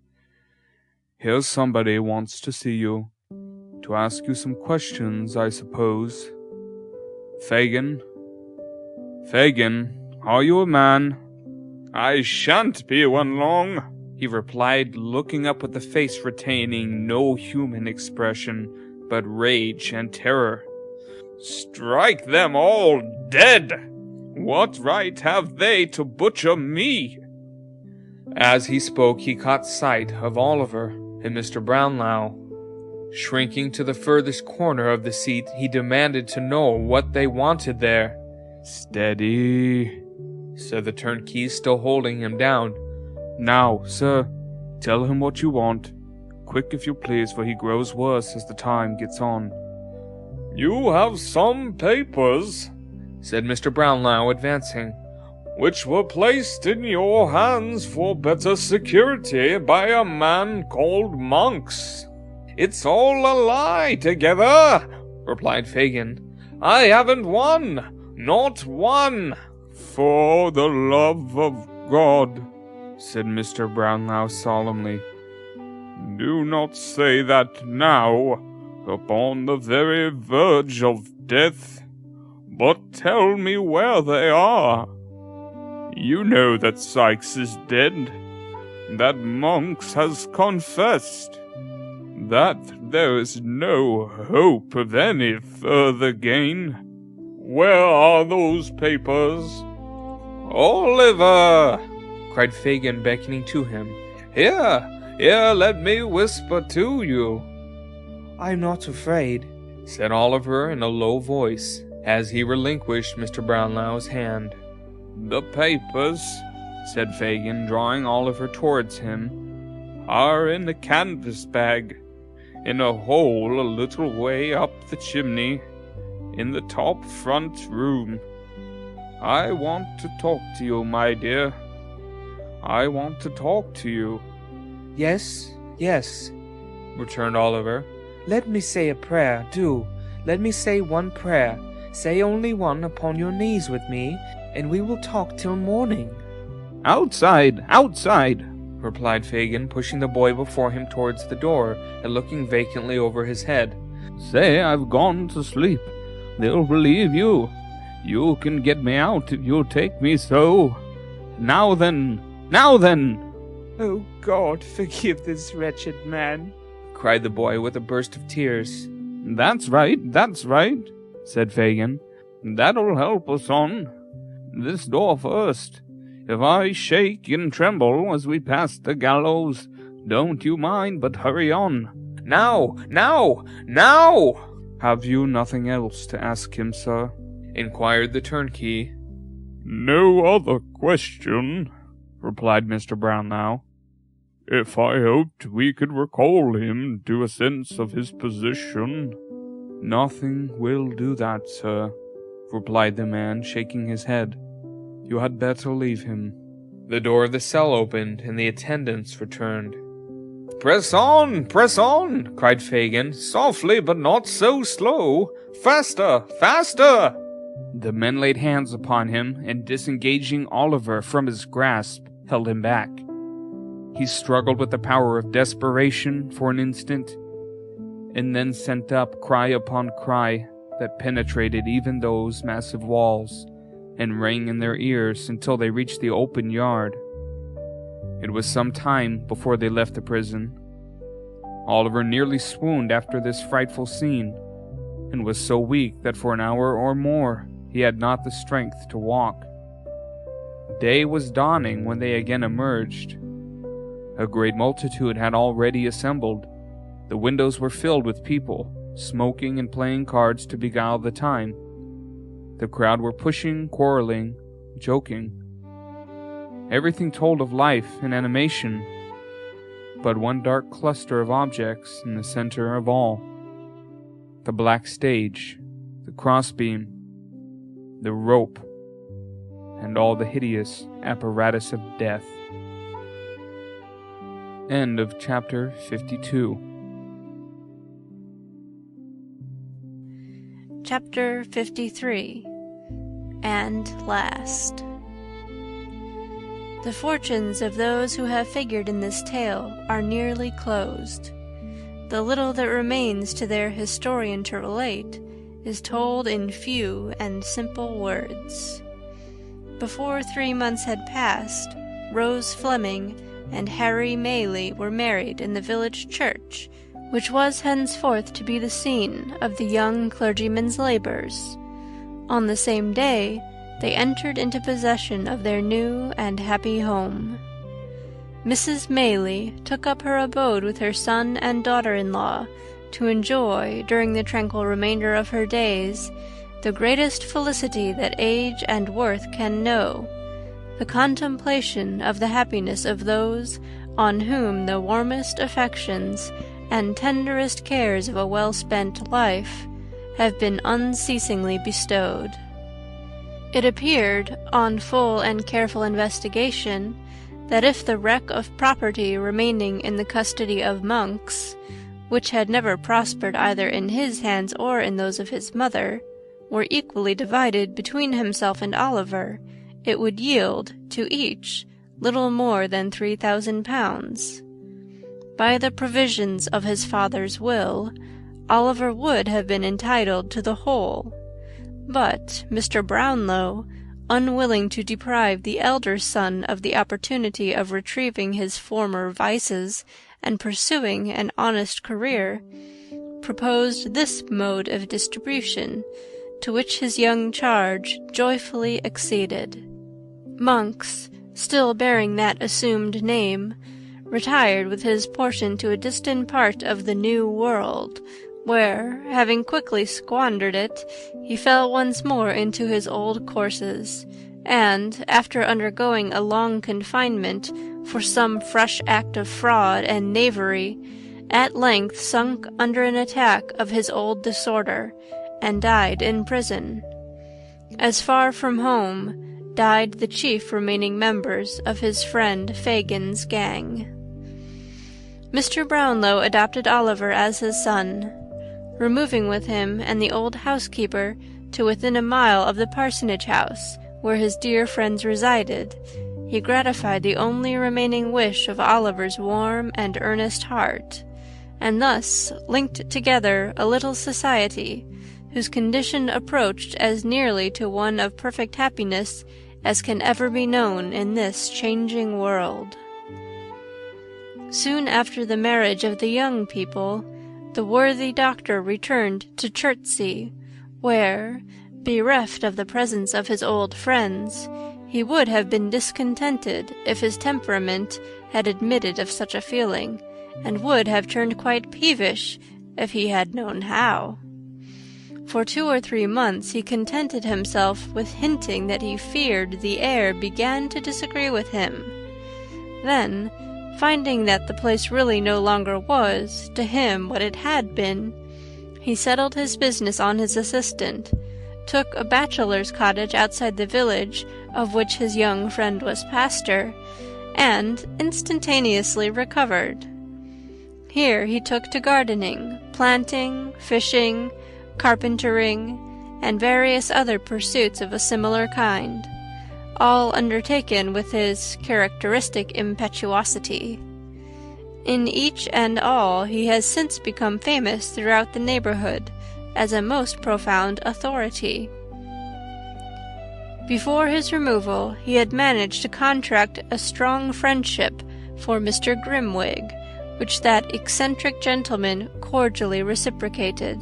Here's somebody wants to see you. To ask you some questions, I suppose. Fagin, are you a man? I shan't be one long, he replied, looking up with a face retaining no human expression, but rage and terror. Strike them all dead! What right have they to butcher me? As he spoke, he caught sight of Oliver and Mr. Brownlow. Shrinking to the furthest corner of the seat, he demanded to know what they wanted there. Steady, said the turnkey, still holding him down. Now, sir, tell him what you want. Quick, if you please, for he grows worse as the time gets on. You have some papers, said Mr. Brownlow, advancing, which were placed in your hands for better security by a man called Monks. It's all a lie together, replied Fagin. I haven't one, not one. For the love of God, said Mr. Brownlow solemnly, do not say that now, upon the very verge of death, but tell me where they are. You know that Sykes is dead, that Monks has confessed, that there is no hope of any further gain. Where are those papers? Oliver, cried Fagin, beckoning to him. Here, let me whisper to you. I'm not afraid, said Oliver in a low voice, as he relinquished Mr. Brownlow's hand. The papers, said Fagin, drawing Oliver towards him, are in a canvas bag, in a hole a little way up the chimney, in the top front room. I want to talk to you, my dear. I want to talk to you. Yes, returned Oliver. Let me say a prayer, do. Let me say one prayer. Say only one upon your knees with me, and we will talk till morning. Outside, replied Fagin, pushing the boy before him towards the door and looking vacantly over his head. Say I've gone to sleep. They'll believe you. You can get me out if you'll take me so. Now then! Oh, God, forgive this wretched man, cried the boy with a burst of tears. That's right, said Fagin. That'll help us on. This door first. If I shake and tremble as we pass the gallows, don't you mind, but hurry on. Now! Have you nothing else to ask him, sir? Inquired the turnkey. No other question, replied Mr. Brownlow. If I hoped we could recall him to a sense of his position. Nothing will do that, sir, replied the man, shaking his head. You had better leave him. The door of the cell opened, and the attendants returned. Press on, cried Fagin. Softly, but not so slow. Faster! The men laid hands upon him, and disengaging Oliver from his grasp, held him back. He struggled with the power of desperation for an instant, and then sent up cry upon cry that penetrated even those massive walls, and rang in their ears until they reached the open yard. It was some time before they left the prison. Oliver nearly swooned after this frightful scene, and was so weak that for an hour or more he had not the strength to walk. Day was dawning when they again emerged. A great multitude had already assembled. The windows were filled with people, smoking and playing cards to beguile the time. The crowd were pushing, quarreling, joking. Everything told of life and animation, but one dark cluster of objects in the center of all. The black stage, the crossbeam, the rope, and all the hideous apparatus of death. End of chapter 52. Chapter 53. And last. The fortunes of those who have figured in this tale are nearly closed. The little that remains to their historian to relate is told in few and simple words. Before 3 months had passed, Rose Fleming and Harry Maylie were married in the village church, which was henceforth to be the scene of the young clergyman's labours. On the same day, they entered into possession of their new and happy home. Mrs. Maylie took up her abode with her son and daughter-in-law to enjoy, during the tranquil remainder of her days, the greatest felicity that age and worth can know, the contemplation of the happiness of those on whom the warmest affections and tenderest cares of a well-spent life have been unceasingly bestowed. It appeared, on full and careful investigation, that if the wreck of property remaining in the custody of Monks, which had never prospered either in his hands or in those of his mother, were equally divided between himself and Oliver, it would yield, to each, little more than 3,000 pounds. By the provisions of his father's will, Oliver would have been entitled to the whole, but Mr. Brownlow, unwilling to deprive the elder son of the opportunity of retrieving his former vices and pursuing an honest career, proposed this mode of distribution, to which his young charge joyfully acceded. Monks, still bearing that assumed name, retired with his portion to a distant part of the New World, where, having quickly squandered it, he fell once more into his old courses, and, after undergoing a long confinement for some fresh act of fraud and knavery, at length sunk under an attack of his old disorder, and died in prison. As far from home died the chief remaining members of his friend Fagin's gang. Mr. Brownlow adopted Oliver as his son. Removing with him and the old housekeeper to within a mile of the parsonage house where his dear friends resided, he gratified the only remaining wish of Oliver's warm and earnest heart, and thus linked together a little society whose condition approached as nearly to one of perfect happiness as can ever be known in this changing world. Soon after the marriage of the young people, the worthy doctor returned to Chertsey, where, bereft of the presence of his old friends, he would have been discontented if his temperament had admitted of such a feeling, and would have turned quite peevish if he had known how. For 2 or 3 months he contented himself with hinting that he feared the air began to disagree with him. Then, finding that the place really no longer was, to him, what it had been, he settled his business on his assistant, took a bachelor's cottage outside the village, of which his young friend was pastor, and instantaneously recovered. Here he took to gardening, planting, fishing, carpentering, and various other pursuits of a similar kind, all undertaken with his characteristic impetuosity. In each and all he has since become famous throughout the neighborhood as a most profound authority. Before his removal he had managed to contract a strong friendship for Mr. Grimwig, which that eccentric gentleman cordially reciprocated.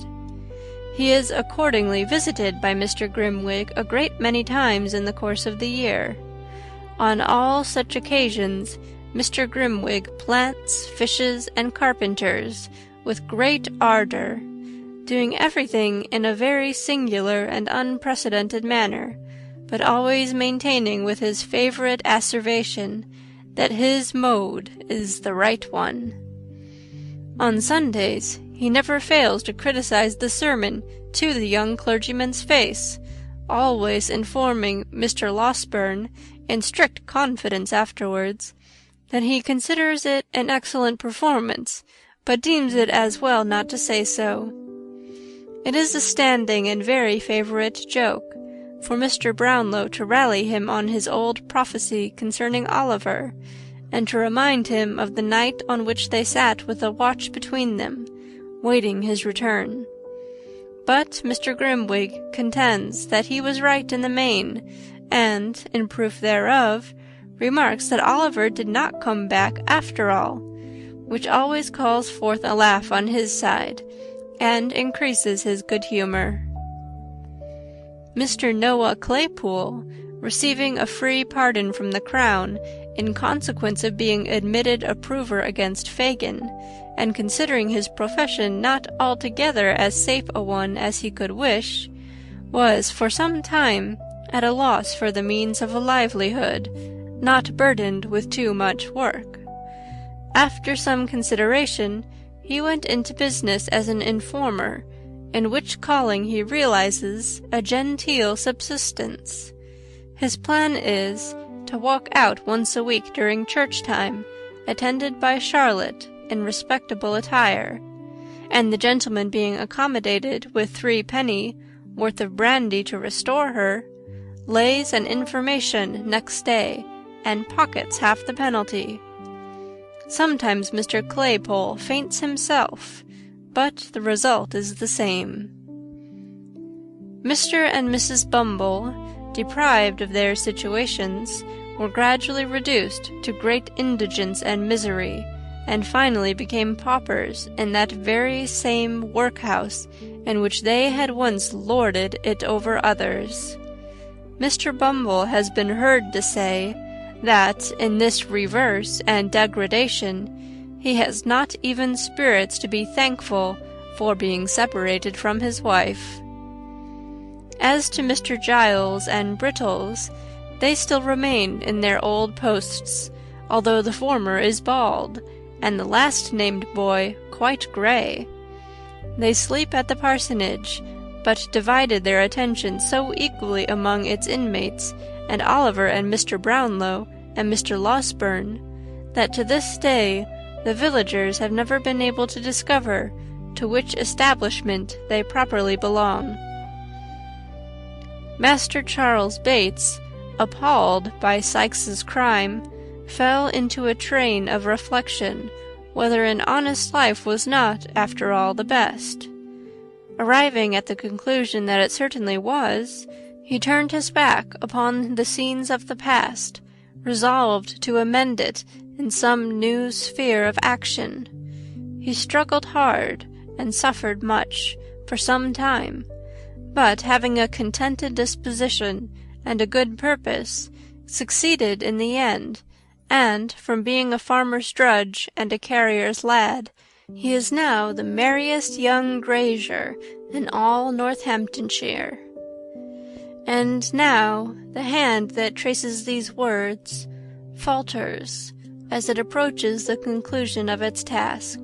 He is accordingly visited by Mr. Grimwig a great many times in the course of the year. On all such occasions Mr. Grimwig plants, fishes, and carpenters with great ardor, doing everything in a very singular and unprecedented manner, but always maintaining with his favourite asseveration that his mode is the right one. On Sundays he never fails to criticize the sermon to the young clergyman's face, always informing Mr. Losberne, in strict confidence afterwards, that he considers it an excellent performance, but deems it as well not to say so. It is a standing and very favourite joke for Mr. Brownlow to rally him on his old prophecy concerning Oliver, and to remind him of the night on which they sat with a watch between them, waiting his return. But Mr. Grimwig contends that he was right in the main, and, in proof thereof, remarks that Oliver did not come back after all, which always calls forth a laugh on his side, and increases his good humour. Mr. Noah Claypool, receiving a free pardon from the Crown in consequence of being admitted a prover against Fagin, and considering his profession not altogether as safe a one as he could wish, was for some time at a loss for the means of a livelihood, not burdened with too much work. After some consideration, he went into business as an informer, in which calling he realizes a genteel subsistence. His plan is to walk out once a week during church time, attended by Charlotte in respectable attire, and the gentleman being accommodated with 3 penny worth of brandy to restore her, lays an information next day, and pockets half the penalty. Sometimes Mr. Claypole faints himself, but the result is the same. Mr. and Mrs. Bumble, deprived of their situations, were gradually reduced to great indigence and misery, and finally became paupers in that very same workhouse in which they had once lorded it over others. Mr. Bumble has been heard to say that, in this reverse and degradation, he has not even spirits to be thankful for being separated from his wife. As to Mr. Giles and Brittles, they still remain in their old posts, although the former is bald, and the last-named boy quite grey. They sleep at the parsonage, but divided their attention so equally among its inmates, and Oliver and Mr. Brownlow and Mr. Losberne, that to this day the villagers have never been able to discover to which establishment they properly belong. Master Charles Bates, appalled by Sykes's crime, fell into a train of reflection whether an honest life was not, after all, the best. Arriving at the conclusion that it certainly was, he turned his back upon the scenes of the past, resolved to amend it in some new sphere of action. He struggled hard, and suffered much, for some time, but having a contented disposition and a good purpose, succeeded in the end, and, from being a farmer's drudge and a carrier's lad, he is now the merriest young grazier in all Northamptonshire. And now the hand that traces these words falters as it approaches the conclusion of its task,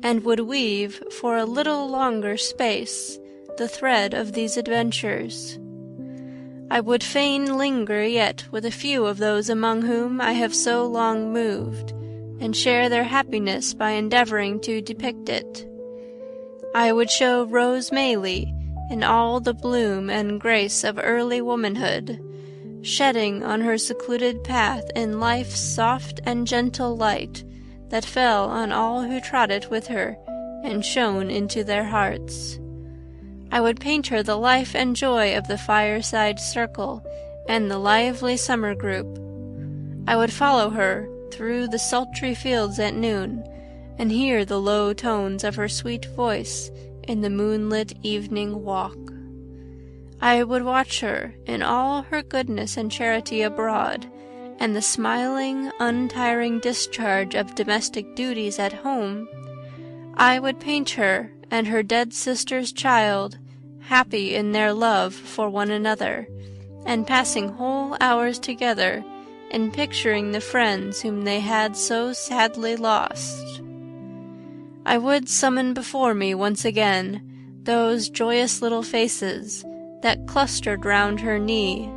and would weave for a little longer space the thread of these adventures. I would fain linger yet with a few of those among whom I have so long moved, and share their happiness by endeavouring to depict it. I would show Rose Maylie in all the bloom and grace of early womanhood, shedding on her secluded path in life's soft and gentle light that fell on all who trod it with her and shone into their hearts. I would paint her the life and joy of the fireside circle and the lively summer group. I would follow her through the sultry fields at noon, and hear the low tones of her sweet voice in the moonlit evening walk. I would watch her in all her goodness and charity abroad, and the smiling, untiring discharge of domestic duties at home, I would paint her and her dead sister's child happy in their love for one another, and passing whole hours together in picturing the friends whom they had so sadly lost. I would summon before me once again those joyous little faces that clustered round her knee,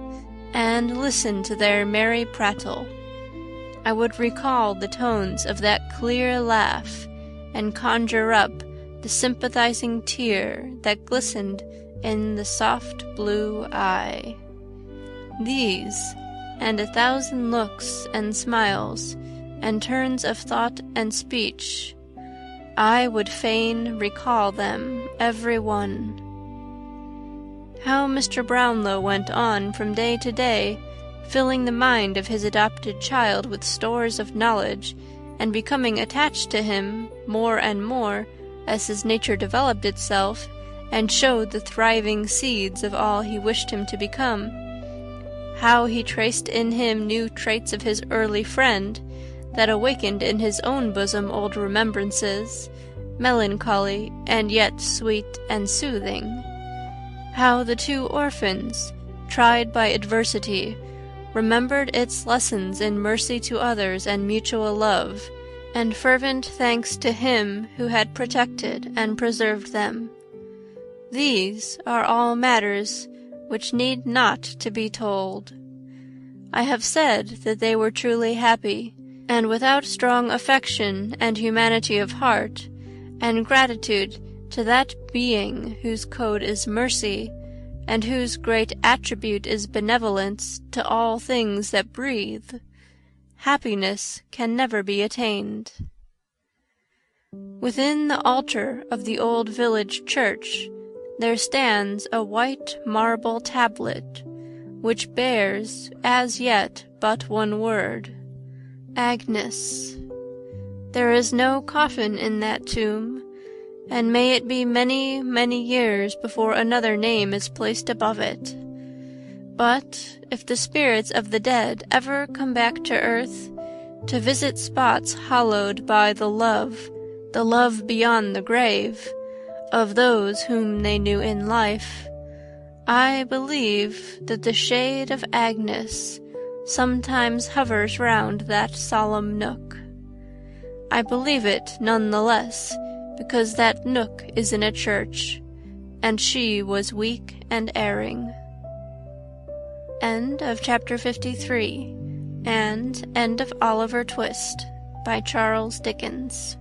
and listen to their merry prattle. I would recall the tones of that clear laugh, and conjure up the sympathizing tear that glistened in the soft blue eye. These, and 1,000 looks and smiles, and turns of thought and speech, I would fain recall them every one. How Mr. Brownlow went on from day to day, filling the mind of his adopted child with stores of knowledge, and becoming attached to him more and more as his nature developed itself, and showed the thriving seeds of all he wished him to become. How he traced in him new traits of his early friend, that awakened in his own bosom old remembrances, melancholy and yet sweet and soothing. How the 2 orphans, tried by adversity, remembered its lessons in mercy to others and mutual love, and fervent thanks to Him who had protected and preserved them. These are all matters which need not to be told. I have said that they were truly happy, and without strong affection and humanity of heart, and gratitude to that Being whose code is mercy, and whose great attribute is benevolence to all things that breathe, happiness can never be attained. Within the altar of the old village church there stands a white marble tablet, which bears as yet but one word, Agnes. There is no coffin in that tomb, and may it be many, many years before another name is placed above it. But if the spirits of the dead ever come back to earth, to visit spots hallowed by the love beyond the grave, of those whom they knew in life, I believe that the shade of Agnes sometimes hovers round that solemn nook. I believe it none the less, because that nook is in a church, and she was weak and erring. End of chapter 53, and end of Oliver Twist by Charles Dickens.